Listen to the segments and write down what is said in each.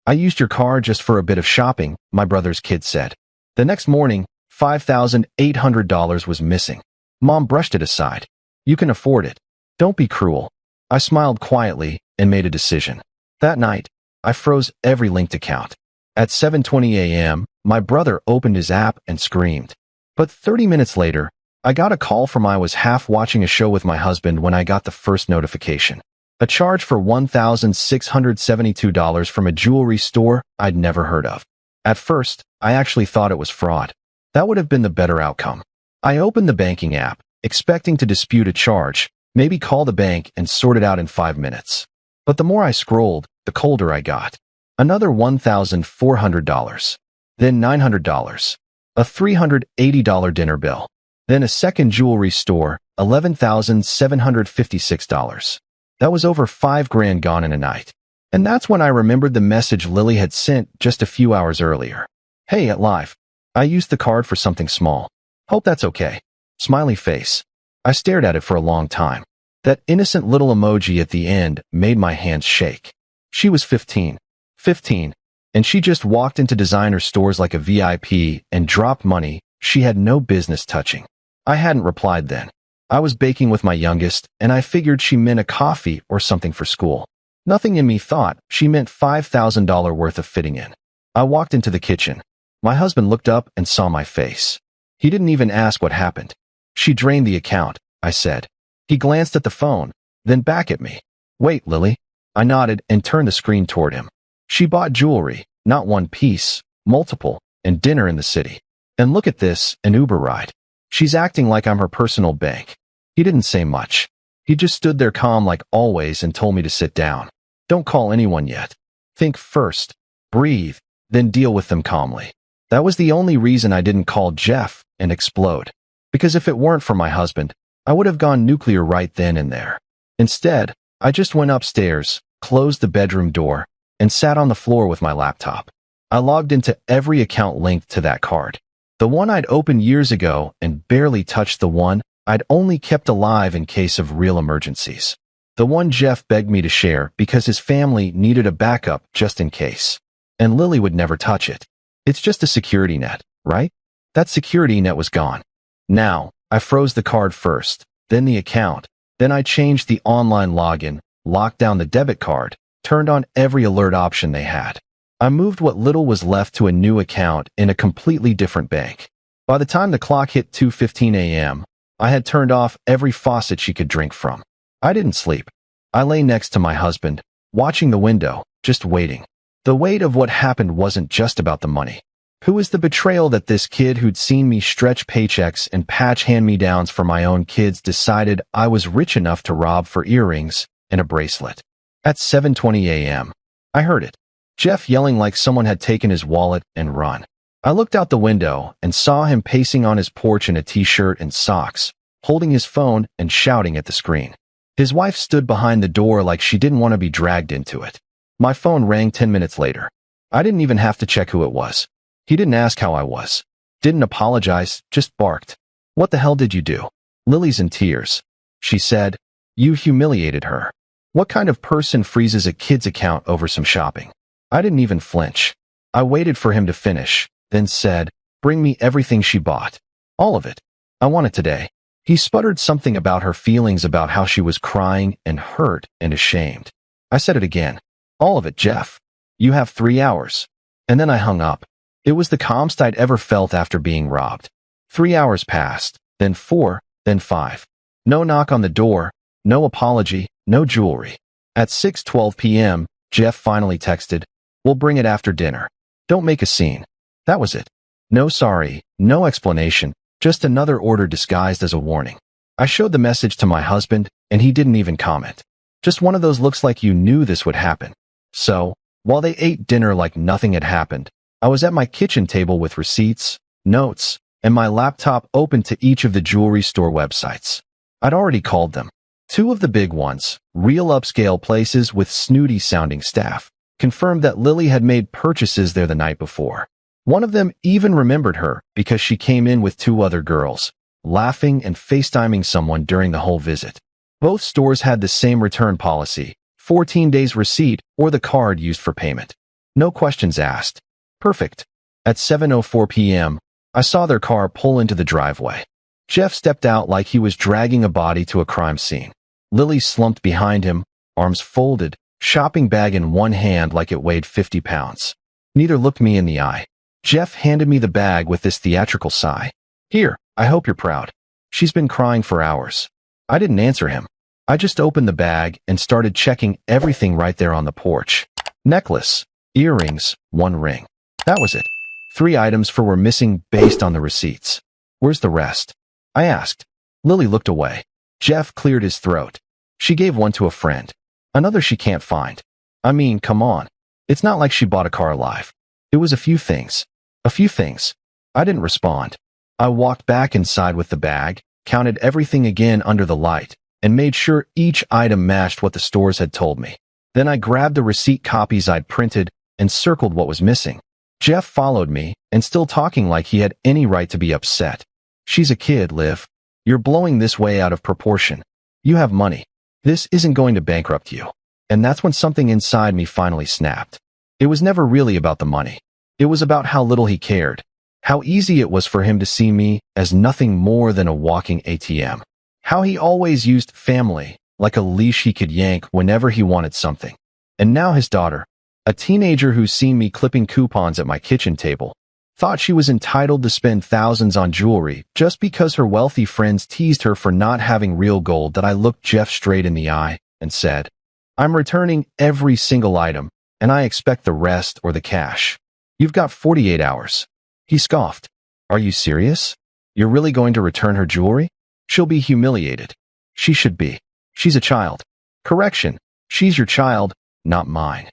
I used your car just for a bit of shopping, my brother's kid said. The next morning, $5,800 was missing. Mom brushed it aside. You can afford it. Don't be cruel. I smiled quietly and made a decision. That night, I froze every linked account. At 7:20 a.m., my brother opened his app and screamed. But 30 minutes later, I got a call from I was half watching a show with my husband when I got the first notification. A charge for $1,672 from a jewelry store I'd never heard of. At first, I actually thought it was fraud. That would have been the better outcome. I opened the banking app, expecting to dispute a charge, maybe call the bank and sort it out in 5 minutes. But the more I scrolled, the colder I got. Another $1,400. Then $900. A $380 dinner bill. Then a second jewelry store, $11,756. That was over $5,000 gone in a night. And that's when I remembered the message Lily had sent just a few hours earlier. Hey, at Life. I used the card for something small. Hope that's okay. Smiley face. I stared at it for a long time. That innocent little emoji at the end made my hands shake. She was 15. 15. And she just walked into designer stores like a VIP and dropped money she had no business touching. I hadn't replied then. I was baking with my youngest, and I figured she meant a coffee or something for school. Nothing in me thought she meant $5,000 worth of fitting in. I walked into the kitchen. My husband looked up and saw my face. He didn't even ask what happened. She drained the account, I said. He glanced at the phone, then back at me. Wait, Lily. I nodded and turned the screen toward him. She bought jewelry, not one piece, multiple, and dinner in the city. And look at this, an Uber ride. She's acting like I'm her personal bank. He didn't say much. He just stood there calm like always and told me to sit down. Don't call anyone yet. Think first, breathe, then deal with them calmly. That was the only reason I didn't call Jeff and explode. Because if it weren't for my husband, I would have gone nuclear right then and there. Instead, I just went upstairs, closed the bedroom door, and sat on the floor with my laptop. I logged into every account linked to that card. The one I'd opened years ago and barely touched the one I'd only kept alive in case of real emergencies. The one Jeff begged me to share because his family needed a backup just in case. And Lily would never touch it. It's just a security net, right? That security net was gone. Now, I froze the card first, then the account, then I changed the online login, locked down the debit card, turned on every alert option they had. I moved what little was left to a new account in a completely different bank. By the time the clock hit 2:15 a.m., I had turned off every faucet she could drink from. I didn't sleep. I lay next to my husband, watching the window, just waiting. The weight of what happened wasn't just about the money. It was the betrayal that this kid who'd seen me stretch paychecks and patch hand-me-downs for my own kids decided I was rich enough to rob for earrings and a bracelet. At 7:20 a.m., I heard it. Jeff yelling like someone had taken his wallet and run. I looked out the window and saw him pacing on his porch in a t-shirt and socks, holding his phone and shouting at the screen. His wife stood behind the door like she didn't want to be dragged into it. My phone rang 10 minutes later. I didn't even have to check who it was. He didn't ask how I was. Didn't apologize, just barked. What the hell did you do? Lily's in tears. She said, you humiliated her. What kind of person freezes a kid's account over some shopping? I didn't even flinch. I waited for him to finish, then said, bring me everything she bought. All of it. I want it today. He sputtered something about her feelings about how she was crying and hurt and ashamed. I said it again. All of it, Jeff. You have 3 hours. And then I hung up. It was the calmest I'd ever felt after being robbed. 3 hours passed, then 4, then 5. No knock on the door, no apology, no jewelry. At 6:12 p.m., Jeff finally texted, we'll bring it after dinner. Don't make a scene. That was it. No sorry, no explanation, just another order disguised as a warning. I showed the message to my husband, and he didn't even comment. Just one of those looks like you knew this would happen. So, while they ate dinner like nothing had happened, I was at my kitchen table with receipts, notes, and my laptop open to each of the jewelry store websites. I'd already called them. 2 of the big ones, real upscale places with snooty-sounding staff, confirmed that Lily had made purchases there the night before. One of them even remembered her because she came in with 2 other girls, laughing and FaceTiming someone during the whole visit. Both stores had the same return policy, 14 days receipt or the card used for payment. No questions asked. Perfect. At 7:04 p.m., I saw their car pull into the driveway. Jeff stepped out like he was dragging a body to a crime scene. Lily slumped behind him, arms folded, shopping bag in one hand like it weighed 50 pounds. Neither looked me in the eye. Jeff handed me the bag with this theatrical sigh. Here, I hope you're proud. She's been crying for hours. I didn't answer him. I just opened the bag and started checking everything right there on the porch. Necklace, earrings, one ring. That was it. 3 items were missing based on the receipts. Where's the rest? I asked. Lily looked away. Jeff cleared his throat. She gave one to a friend. Another she can't find. I mean, come on. It's not like she bought a car alive. It was a few things. A few things. I didn't respond. I walked back inside with the bag, counted everything again under the light, and made sure each item matched what the stores had told me. Then I grabbed the receipt copies I'd printed and circled what was missing. Jeff followed me, and still talking like he had any right to be upset. She's a kid, Liv. You're blowing this way out of proportion. You have money. This isn't going to bankrupt you. And that's when something inside me finally snapped. It was never really about the money. It was about how little he cared. How easy it was for him to see me as nothing more than a walking ATM. How he always used family like a leash he could yank whenever he wanted something. And now his daughter, a teenager who's seen me clipping coupons at my kitchen table, thought she was entitled to spend thousands on jewelry just because her wealthy friends teased her for not having real gold. That I looked Jeff straight in the eye and said, I'm returning every single item, and I expect the rest or the cash. You've got 48 hours. He scoffed. Are you serious? You're really going to return her jewelry? She'll be humiliated. She should be. She's a child. Correction. She's your child, not mine.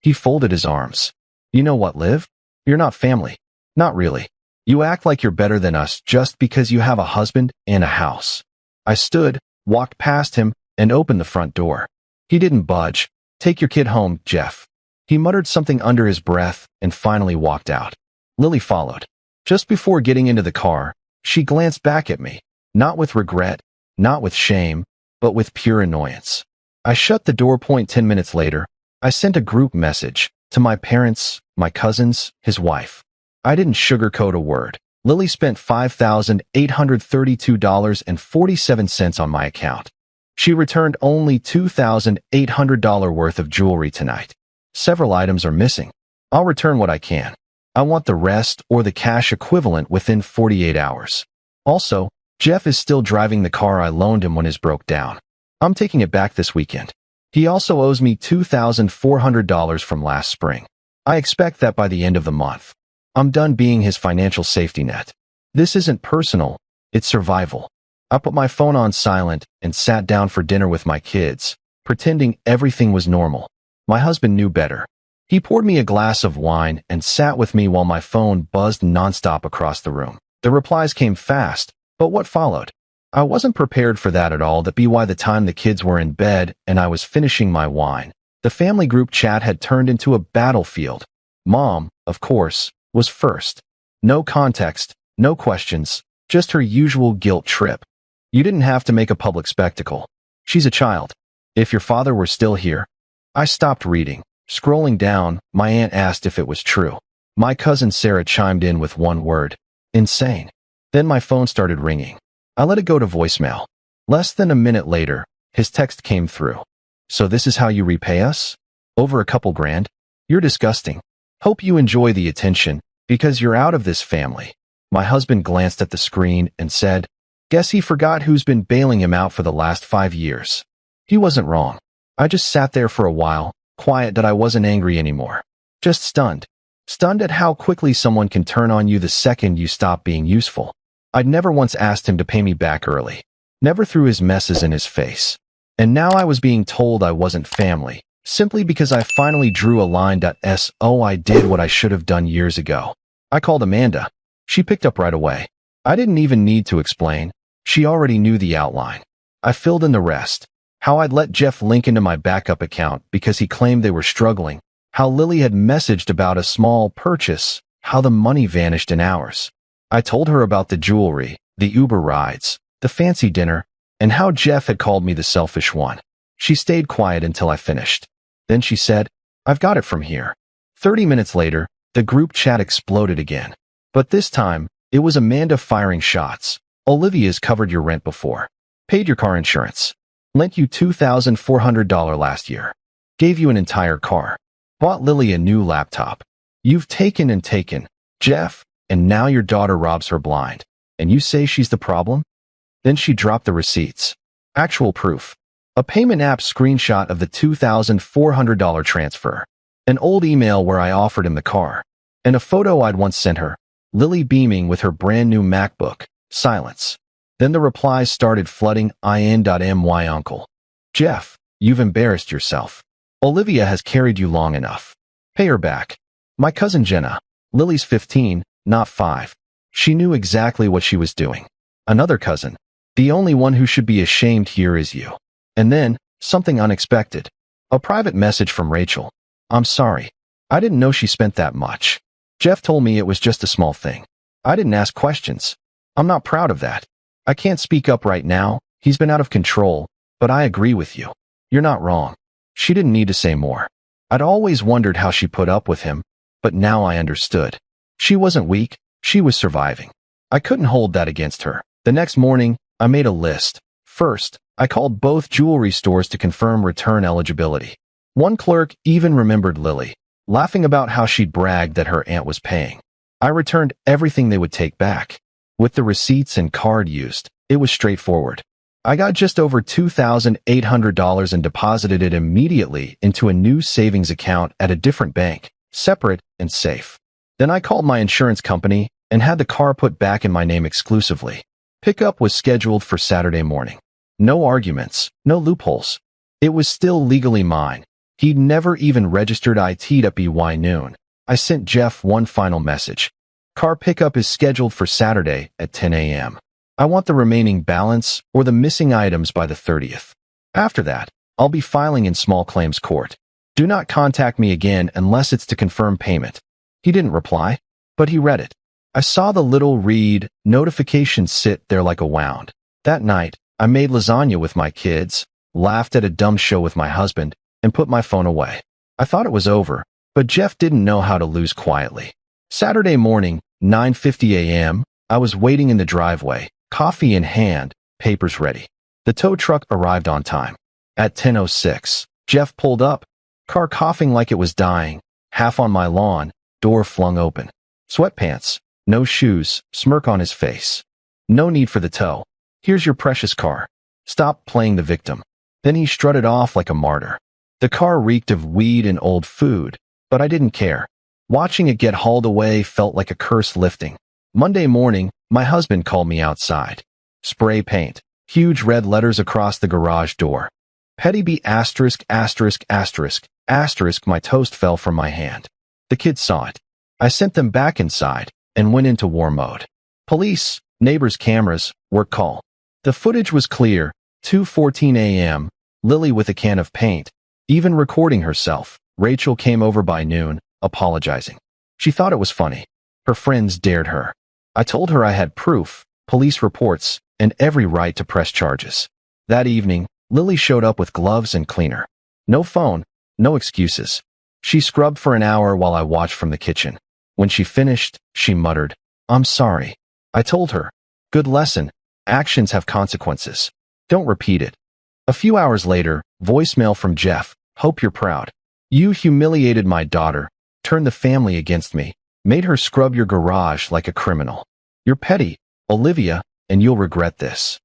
He folded his arms. You know what, Liv? You're not family. Not really. You act like you're better than us just because you have a husband and a house. I stood, walked past him, and opened the front door. He didn't budge. Take your kid home, Jeff. He muttered something under his breath and finally walked out. Lily followed. Just before getting into the car, she glanced back at me, not with regret, not with shame, but with pure annoyance. I shut the door. 10 minutes later, I sent a group message to my parents, my cousins, his wife. I didn't sugarcoat a word. Lily spent $5,832.47 on my account. She returned only $2,800 worth of jewelry tonight. Several items are missing. I'll return what I can. I want the rest or the cash equivalent within 48 hours. Also, Jeff is still driving the car I loaned him when his broke down. I'm taking it back this weekend. He also owes me $2,400 from last spring. I expect that by the end of the month. I'm done being his financial safety net. This isn't personal, it's survival. I put my phone on silent and sat down for dinner with my kids, pretending everything was normal. My husband knew better. He poured me a glass of wine and sat with me while my phone buzzed nonstop across the room. The replies came fast, but what followed? I wasn't prepared for that at all. That by the time the kids were in bed and I was finishing my wine, the family group chat had turned into a battlefield. Mom, of course, was first. No context, no questions, just her usual guilt trip. You didn't have to make a public spectacle. She's a child. If your father were still here. I stopped reading. Scrolling down, my aunt asked if it was true. My cousin Sarah chimed in with one word. Insane. Then my phone started ringing. I let it go to voicemail. Less than a minute later, his text came through. So this is how you repay us? Over a couple grand? You're disgusting. Hope you enjoy the attention, because you're out of this family. My husband glanced at the screen and said, guess he forgot who's been bailing him out for the last 5 years. He wasn't wrong. I just sat there for a while, quiet. That I wasn't angry anymore. Just stunned. Stunned at how quickly someone can turn on you the second you stop being useful. I'd never once asked him to pay me back early. Never threw his messes in his face. And now I was being told I wasn't family, simply because I finally drew a line. So I did what I should have done years ago. I called Amanda. She picked up right away. I didn't even need to explain. She already knew the outline. I filled in the rest. How I'd let Jeff link into my backup account because he claimed they were struggling. How Lily had messaged about a small purchase. How the money vanished in hours. I told her about the jewelry, the Uber rides, the fancy dinner, and how Jeff had called me the selfish one. She stayed quiet until I finished. Then she said, I've got it from here. 30 minutes later, the group chat exploded again. But this time, it was Amanda firing shots. Olivia's covered your rent before. Paid your car insurance. Lent you $2,400 last year. Gave you an entire car. Bought Lily a new laptop. You've taken and taken, Jeff, and now your daughter robs her blind. And you say she's the problem? Then she dropped the receipts. Actual proof. A payment app screenshot of the $2,400 transfer. An old email where I offered him the car. And a photo I'd once sent her. Lily beaming with her brand new MacBook. Silence. Then the replies started flooding. IN.my uncle. Jeff, you've embarrassed yourself. Olivia has carried you long enough. Pay her back. My cousin Jenna. Lily's 15, not 5. She knew exactly what she was doing. Another cousin. The only one who should be ashamed here is you. And then, something unexpected. A private message from Rachel. I'm sorry. I didn't know she spent that much. Jeff told me it was just a small thing. I didn't ask questions. I'm not proud of that. I can't speak up right now. He's been out of control, but I agree with you. You're not wrong. She didn't need to say more. I'd always wondered how she put up with him, but now I understood. She wasn't weak. She was surviving. I couldn't hold that against her. The next morning, I made a list. First, I called both jewelry stores to confirm return eligibility. One clerk even remembered Lily, laughing about how she'd bragged that her aunt was paying. I returned everything they would take back. With the receipts and card used, it was straightforward. I got just over $2,800 and deposited it immediately into a new savings account at a different bank, separate and safe. Then I called my insurance company and had the car put back in my name exclusively. Pickup was scheduled for Saturday morning. No arguments, no loopholes. It was still legally mine. He'd never even registered it at by noon. I sent Jeff one final message. Car pickup is scheduled for Saturday at 10 a.m. I want the remaining balance or the missing items by the 30th. After that, I'll be filing in small claims court. Do not contact me again unless it's to confirm payment. He didn't reply, but he read it. I saw the little read notification sit there like a wound. That night, I made lasagna with my kids, laughed at a dumb show with my husband, and put my phone away. I thought it was over, but Jeff didn't know how to lose quietly. Saturday morning, 9:50 a.m., I was waiting in the driveway, coffee in hand, papers ready. The tow truck arrived on time. At 10:06, Jeff pulled up, car coughing like it was dying, half on my lawn, door flung open. Sweatpants, no shoes, smirk on his face. No need for the tow. Here's your precious car. Stop playing the victim. Then he strutted off like a martyr. The car reeked of weed and old food, but I didn't care. Watching it get hauled away felt like a curse lifting. Monday morning, my husband called me outside. Spray paint, huge red letters across the garage door. Petty B asterisk asterisk asterisk asterisk. My toast fell from my hand. The kids saw it. I sent them back inside and went into war mode. Police, neighbors' cameras, work call. The footage was clear. 2:14 a.m., Lily with a can of paint, even recording herself. Rachel came over by noon, apologizing. She thought it was funny. Her friends dared her. I told her I had proof, police reports, and every right to press charges. That evening, Lily showed up with gloves and cleaner. No phone, no excuses. She scrubbed for an hour while I watched from the kitchen. When she finished, she muttered, "I'm sorry." I told her, "Good lesson. Actions have consequences. Don't repeat it." A few hours later, voicemail from Jeff. "Hope you're proud. You humiliated my daughter, turned the family against me, made her scrub your garage like a criminal. You're petty, Olivia, and you'll regret this."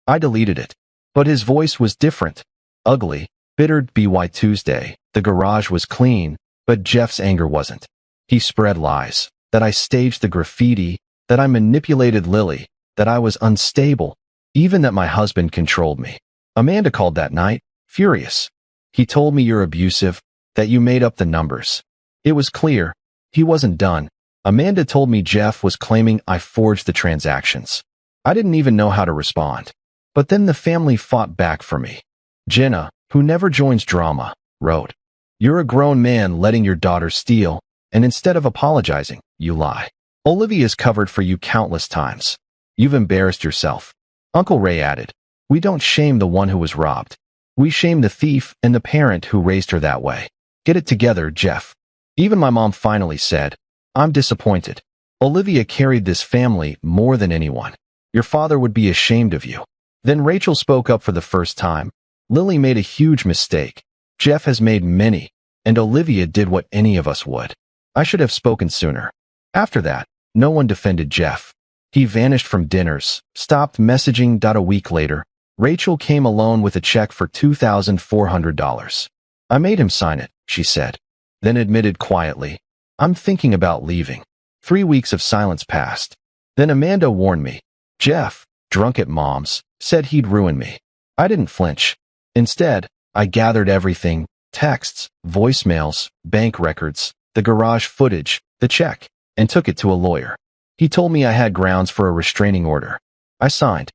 I deleted it. But his voice was different. Ugly, bitter. By Tuesday, the garage was clean, but Jeff's anger wasn't. He spread lies, that I staged the graffiti, that I manipulated Lily, that I was unstable, even that my husband controlled me. Amanda called that night, furious. "He told me you're abusive, that you made up the numbers." It was clear. He wasn't done. Amanda told me Jeff was claiming I forged the transactions. I didn't even know how to respond. But then the family fought back for me. Jenna, who never joins drama, wrote, "You're a grown man letting your daughter steal, and instead of apologizing, you lie. Olivia's covered for you countless times. You've embarrassed yourself." Uncle Ray added, "We don't shame the one who was robbed. We shame the thief and the parent who raised her that way. Get it together, Jeff." Even my mom finally said, "I'm disappointed. Olivia carried this family more than anyone. Your father would be ashamed of you." Then Rachel spoke up for the first time. "Lily made a huge mistake. Jeff has made many, and Olivia did what any of us would. I should have spoken sooner." After that, no one defended Jeff. He vanished from dinners, stopped messaging. A week later, Rachel came alone with a check for $2,400. "I made him sign it," she said, then admitted quietly, "I'm thinking about leaving." 3 weeks of silence passed. Then Amanda warned me. "Jeff, drunk at Mom's, said he'd ruin me." I didn't flinch. Instead, I gathered everything: texts, voicemails, bank records, the garage footage, the check, and took it to a lawyer. He told me I had grounds for a restraining order. I signed,